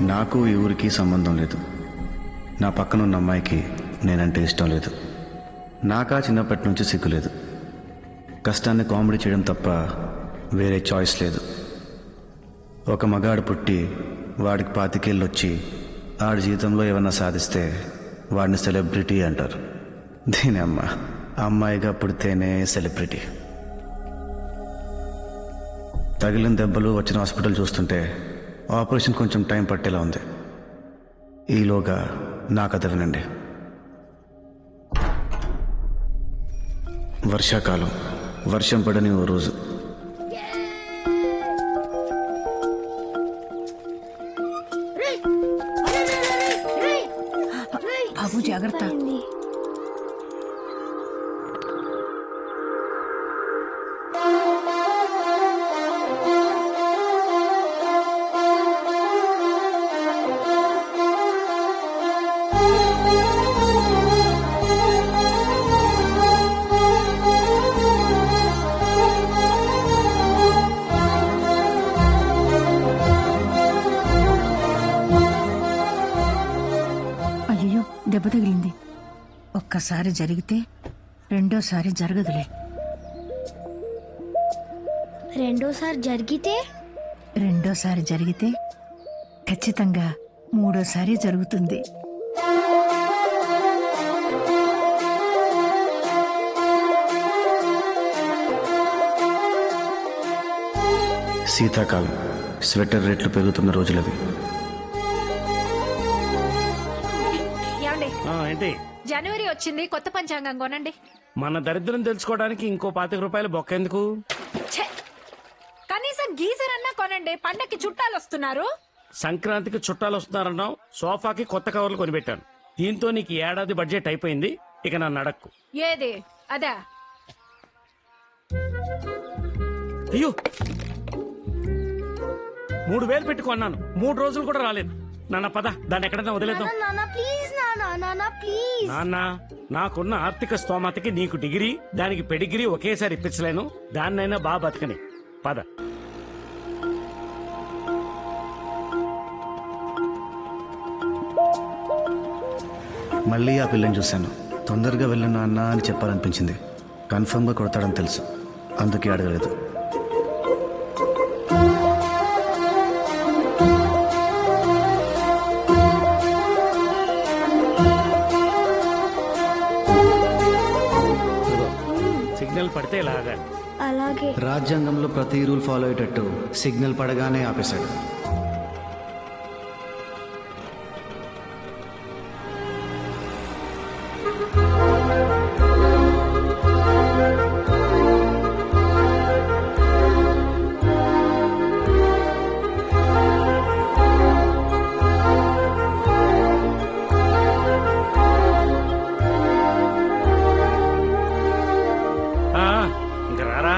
నాకు ఈ ఊరికి సంబంధం లేదు. నా పక్కనున్న అమ్మాయికి నేనంటే ఇష్టం లేదు. నాకా చిన్నప్పటి నుంచి సిగ్గు లేదు. కష్టాన్ని కామెడీ చేయడం తప్ప వేరే చాయిస్ లేదు. ఒక మగాడు పుట్టి వాడికి 25 ఏళ్ళు వచ్చి ఆడి జీవితంలో ఏమన్నా సాధిస్తే వాడిని సెలబ్రిటీ అంటారు. దీని అమ్మాయిగా పుడితేనే సెలబ్రిటీ. తగిలిన దెబ్బలు వచ్చిన హాస్పిటల్ చూస్తుంటే ఆపరేషన్ కొంచెం టైం పట్టేలా ఉంది. ఈలోగా నా కథ వినండి. వర్షాకాలం, వర్షం పడని ఓ రోజు. బాబు జాగ్రత్త. దెబ్బ తగిలింది. ఒక్కసారి జరిగితే రెండోసారి జరగదులే. రెండోసారి జరిగితే ఖచ్చితంగా మూడోసారి జరుగుతుంది. శీతాకాలం, స్వెటర్ రేట్లు పెరుగుతున్న రోజులవి. ఏంటి జనవరి వచ్చింది, కొత్త పంచాంగం కొనండి. మన దరిద్రం తెలుసుకోవడానికి ఇంకో 25 రూపాయలు బొక్క ఎందుకు? కనీసం గీజర్ అన్నా కొనండి, పండక్కి చుట్టాలు వస్తున్నారు. సంక్రాంతికి చుట్టాలు వస్తున్నారన్నావు, సోఫాకి కొత్త కవర్లు కొనిపెట్టాను. దీంతో నీకు ఏడాది బడ్జెట్ అయిపోయింది. ఇక నన్ను అడక్కు. ఏది అదా? అయ్యో, 3000 పెట్టి కొన్నాను, 3 రోజులు కూడా రాలేదు. నాన్న పద, దాన్ని ఎక్కడైనా వదిలేద్దాం. నాన్న, నాకున్న ఆర్థిక స్తోమతకి నీకు డిగ్రీ, దానికి పెడిగ్రీ ఒకేసారి ఇప్పించలేను. దాన్నైనా బాగా బతకని. పద. మళ్ళీ ఆ పిల్లని చూశాను. తొందరగా వెళ్ళను అన్న అని చెప్పాలనిపించింది. కన్ఫర్మ్గా కొడతాడని తెలుసు, అందుకే అడగలేదు. సిగ్నల్ పడితే ఇలాగా. అలాగే. రాజ్యాంగంలో ప్రతి రూల్ ఫాలో అయ్యేటట్టు సిగ్నల్ పడగానే ఆపేశాడు. ఇంకా రారా?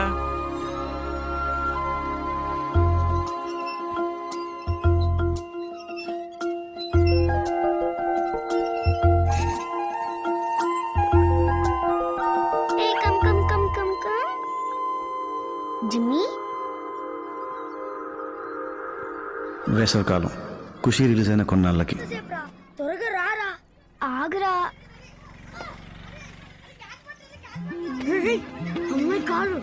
వేసవికాలం, ఖుషి రిలీజ్ అయిన కొన్నాళ్ళకి. త్వరగా రారా. ఆగరా. అమ్మాయి కారు.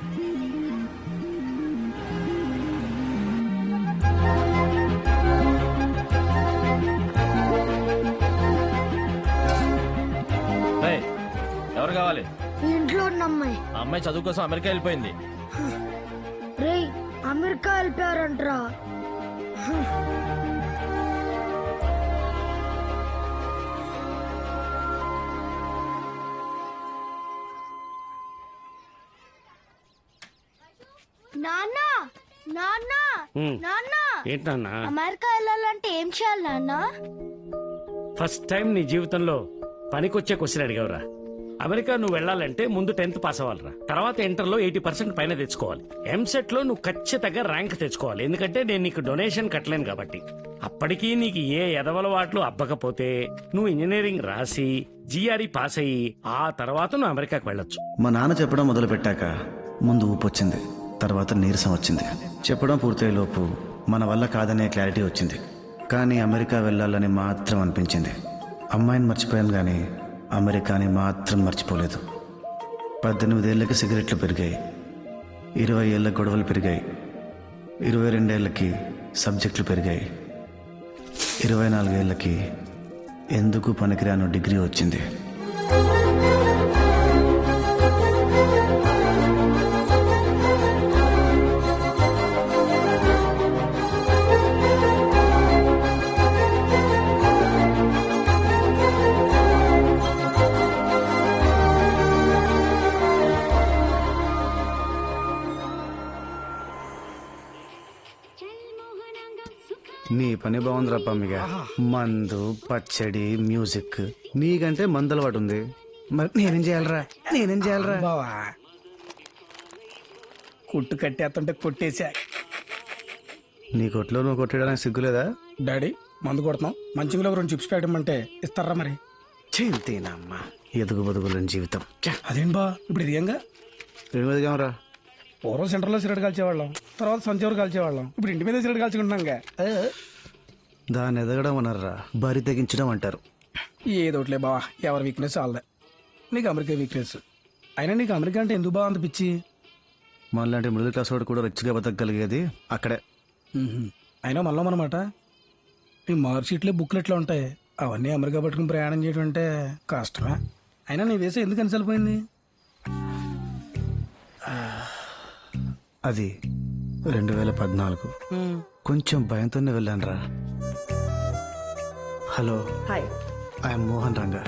ఎవరు కావాలి? ఇంట్లో ఉన్న అమ్మాయి. ఆ అమ్మాయి చదువు కోసం అమెరికా వెళ్ళిపోయింది. రే, అమెరికా వెళ్ళిపోయారంటరా. నాన్న నాన్న ఉమ్, నాన్న ఏంటన్నా అమెరికా వెళ్ళాలంటే ఏం చేయాలి నాన్న? ఫస్ట్ టైం నీ జీవితంలో పనికొచ్చే క్వశ్చన్ అడిగావురా. అమెరికా నువ్వు వెళ్ళాలంటే ముందు 10th పాస్ అవ్వాలిరా. తర్వాత ఇంటర్లో 80% పైన తెచ్చుకోవాలి. ఎంసెట్ లో నువ్వు ఖచ్చితంగా ర్యాంక్ తెచ్చుకోవాలి. ఎందుకంటే నేను నీకు డొనేషన్ కట్టలేను కాబట్టి. అప్పటికీ నీకు ఏ ఎదవలవాట్లు అబ్బకపోతే నువ్వు ఇంజనీరింగ్ రాసి జిఆర్ఈ పాస్ అయ్యి ఆ తర్వాత నువ్వు అమెరికాకు వెళ్ళొచ్చు. మా నాన్న చెప్పడం మొదలు పెట్టాక ముందు ఊపు వచ్చింది, తర్వాత నీరసం వచ్చింది. చెప్పడం పూర్తయ్యేలోపు మన వల్ల కాదనే క్లారిటీ వచ్చింది. కానీ అమెరికా వెళ్ళాలని మాత్రం అనిపించింది. అమ్మాయిని మర్చిపోయాను కానీ అమెరికాని మాత్రం మర్చిపోలేదు. 18 ఏళ్ళకి సిగరెట్లు పెరిగాయి, 20 ఏళ్ళ గొడవలు పెరిగాయి, 22 ఏళ్ళకి సబ్జెక్టులు పెరిగాయి, 24 ఏళ్ళకి ఎందుకు పనికిరాను డిగ్రీ వచ్చింది. నీ పని బాగుందిరా పమ్మిగా. మందు, పచ్చడి, మ్యూజిక్. నీకంటే మందు అలవాటు ఉంది. మరి నేనేం చేయాలరా? బావా కుట్టు కట్టేస్తుంటే కొట్టేశా. నీ కొట్లో నువ్వు కొట్టడానికి సిగ్గులేదా? డాడీ మందు కొడుతున్నాం, మంచిగా 2 చిప్స్ పెట్టమంటే ఇస్తారా మరి? చింతేనమ్మా, ఎదుగు బతుకులని జీవితం. అదేం బా ఇప్పుడు ఇది ఏంగా? ఏమదిగామరా? పూర్వం సెంటర్లో సిగరెట్ కాల్చేవాళ్ళం, తర్వాత సంచవరు కాల్చేవాళ్ళం, ఇప్పుడు ఇంటి మీద సిగరెట్ కాల్చుకుంటున్నాంగా. దాన్ని ఎదగడం అనర్రా, బరి తెగించడం అంటారు. ఏదోట్లే బావా, ఎవరి వీక్నెస్ వాళ్ళదే. నీకు అమెరికా వీక్నెస్ అయినా నీకు అమెరికా అంటే ఎందుకు బాగా అంత పిచ్చి? మనలాంటి మిడిల్ క్లాస్ వాడు కూడా రిచ్గా బతకగలిగేది అక్కడే. అయినా మళ్ళీ అనమాట ఈ మార్క్షీట్లే బుక్లెట్లో ఉంటాయి, అవన్నీ అమెరికా పట్టుకుని ప్రయాణం చేయడం అంటే కష్టమే. అయినా నీ వేసే ఎందుకు అనిసలిపోయింది? అది 2014. కొంచెం భయంతోనే వెళ్ళానురా. Hello, hi. I'm Mohan Ranga.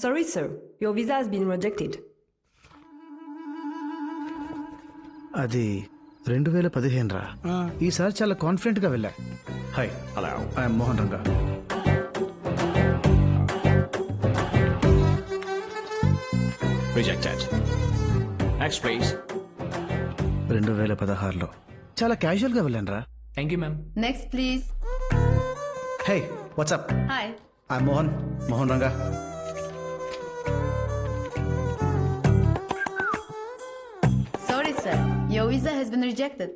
Sorry, sir. Your visa has been rejected. అది 2015 రా. ఈసారి చాలా కాన్ఫిడెంట్ గా వెళ్ళా. Hi, hello, I'm Mohan Ranga. Rejected. Next please. 2016లో చాలా క్యాజువల్ గా వెళ్ళాను రా. Thank you ma'am. Next, please. Hey, what's up? Hi. I'm Mohan Ranga. Sorry, sir. Your visa has been rejected.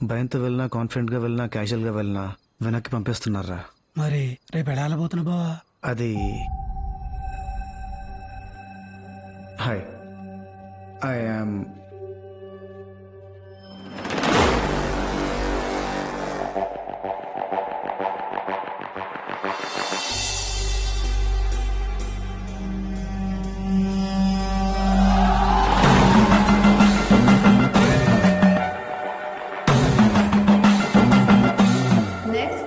భయంతో వెళ్ళినా, కాన్ఫిడెంట్ గా వెళ్ళినా, క్యాజువల్ గా వెళ్ళినా వెనక్కి పంపిస్తున్నారా. మరి రేపు ఎడాలపోతున్నా బావా? అది హాయ్, ఐఎమ్ Next.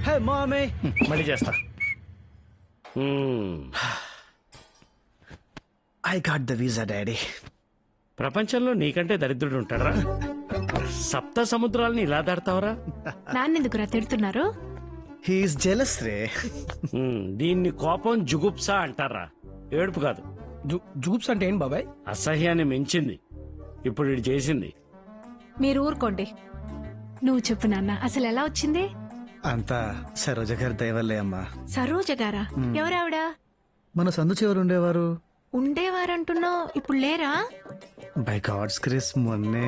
హే మామీ. మళ్ళీ చేస్తా. I got the visa daddy. ప్రపంచంలో నీకంటే దరిద్రుడు ఉంటాడరా? సప్త సముద్రాలని ఇలా దాడతావరా? నాన్నెందుకురా తిడుతున్నారు? హీఈస్ జెలస్ రే. దీన్ని కోపం జుగుప్స అంటారా, ఏడుపు కాదు. జూప్స్ అంటే ఏంటి బాబాయ్? అసహ్యాన్ని మించింది ఇప్పుడు ఇది చేసింది. మీరు ఊరుకోండి. నువ్వు చెప్పు నాన్న, అసలు ఎలా వచ్చింది? అంతా సరోజ గారి దయవల్లే అమ్మా. సరోజ గారా? ఎవరావిడ? మన సందు చివరు ఉండేవారు. ఉండేవారంటున్నావు, ఇప్పుడు లేరా? బై గాడ్స్ గ్రేస్ మొన్నే.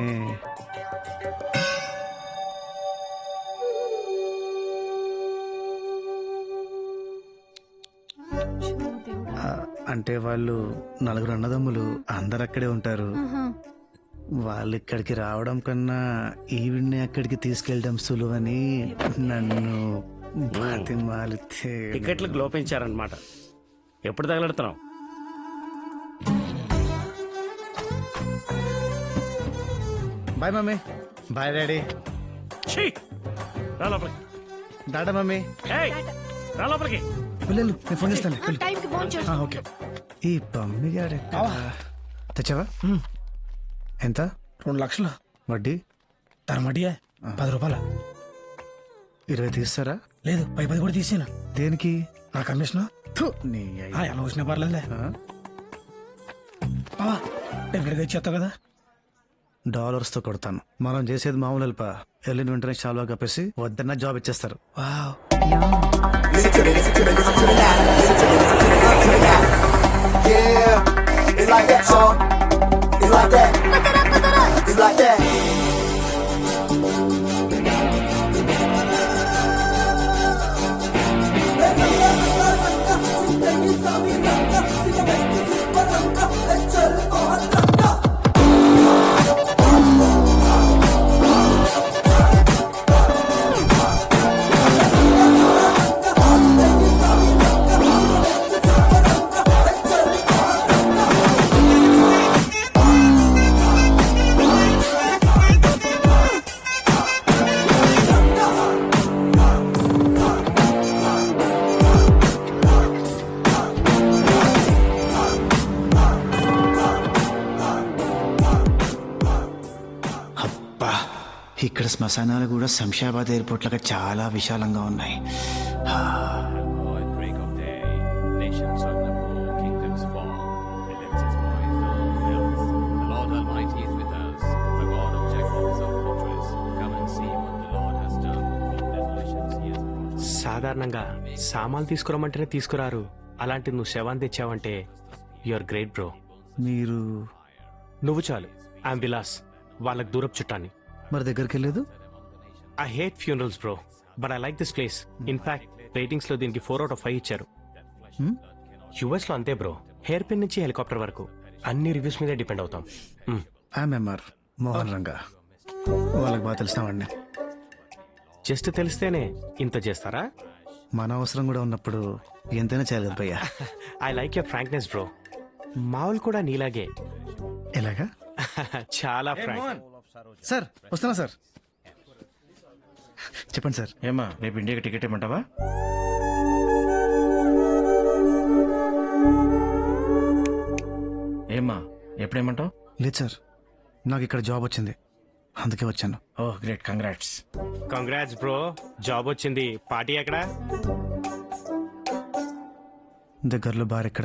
అంటే వాళ్ళు నలుగురు అన్నదమ్ములు అందరు అక్కడే ఉంటారు. వాళ్ళు ఇక్కడికి రావడం కన్నా ఈవిడ్ని అక్కడికి తీసుకెళ్ళడం సులువని నన్ను బతిమాలితే టికెట్లకు లోపించారనమాట. ఎప్పుడు తగలెడుతున్నావు? Bye mummy. Bye daddy. ఛీ! రా లోపలికి. డాటా మమ్మీ. ఏయ్, రా లోపలికి. వెళ్ళు, నేను ఫోన్ చేస్తాను. టైంకి ఫోన్ చేస్తా. ఓకే. ఈ పమ్మి గారు తెచ్చావా? ఎంత? 2 లక్షలు వడ్డీ తరమటియా 10 రూపాయలు 20 తీస్తారా? లేదు 10 కూడా తీసాను. దేనికి? నా కమిషన్ థు, నీ అయ్య. ఎలా వచ్చినా పర్లేదులే. ఆ? బావా డెఫినెట్గా ఇచ్చేస్తావు కదా. డాలర్స్ తో కొడతాను. మనం చేసేది మామూలు హెల్ప్. వెళ్ళిన వెంటనే చాలా కప్పేసి వద్దన్న జాబ్ ఇచ్చేస్తారు. వావ్. అబ్బా, ఇక్కడ శ్మశానాలు కూడా శంషాబాద్ ఎయిర్పోర్ట్ లాగా చాలా విశాలంగా ఉన్నాయి. Break of day, nations of the poor, kingdoms fall. He lifts his voice, the earth fills. The Lord Almighty is with us. The God of Jacob is our fortress. Come and see what the Lord has done. What desolations he has brought. సాధారణంగా సామాన్లు తీసుకురమ్మంటేనే తీసుకురారు. అలాంటి నువ్వు శవాన్ని తెచ్చావంటే your great bro. మీరు నువ్వు చాలు. I'm Vilas, వాళ్ళకి దూరపు చుట్టాన్ని. మరి దగ్గరికి వెళ్ళలేదు? I hate funerals bro, but I like this place. In fact ratings లో దీనికి 4 out of 5 ఇచ్చారు. యుఎస్ లో అంతే బ్రో. హెయిర్ పిన్ నుంచి హెలికాప్టర్ వరకు అన్ని రివ్యూస్ మీదే డిపెండ్ అవుతాం. ఎంఆర్ మోహన్ రంగా. వాళ్ళకి బాగా తెలిసినవాడిని. జస్ట్ తెలిస్తేనే ఇంత చేస్తారా? మన అవసరం కూడా ఉన్నప్పుడు ఎంతైనా చేయాలి కదా భయ్యా. I like your frankness bro. మావులు కూడా నీలాగే. ఎలాగా? చాలా ఫ్రాంక్. సార్ వస్తున్నా సార్. చెప్పండి సార్. ఏమా రేపు ఇండియాకి టికెట్ ఇమ్మంటావా? ఏమా ఎప్పుడేమంటావు? లేదు సార్, నాకు ఇక్కడ జాబ్ వచ్చింది, అందుకే వచ్చాను. Oh great, congrats. Congrats bro, job వచ్చింది. పార్టీ ఎక్కడా? దగ్గరలో బార్ ఎక్కడ?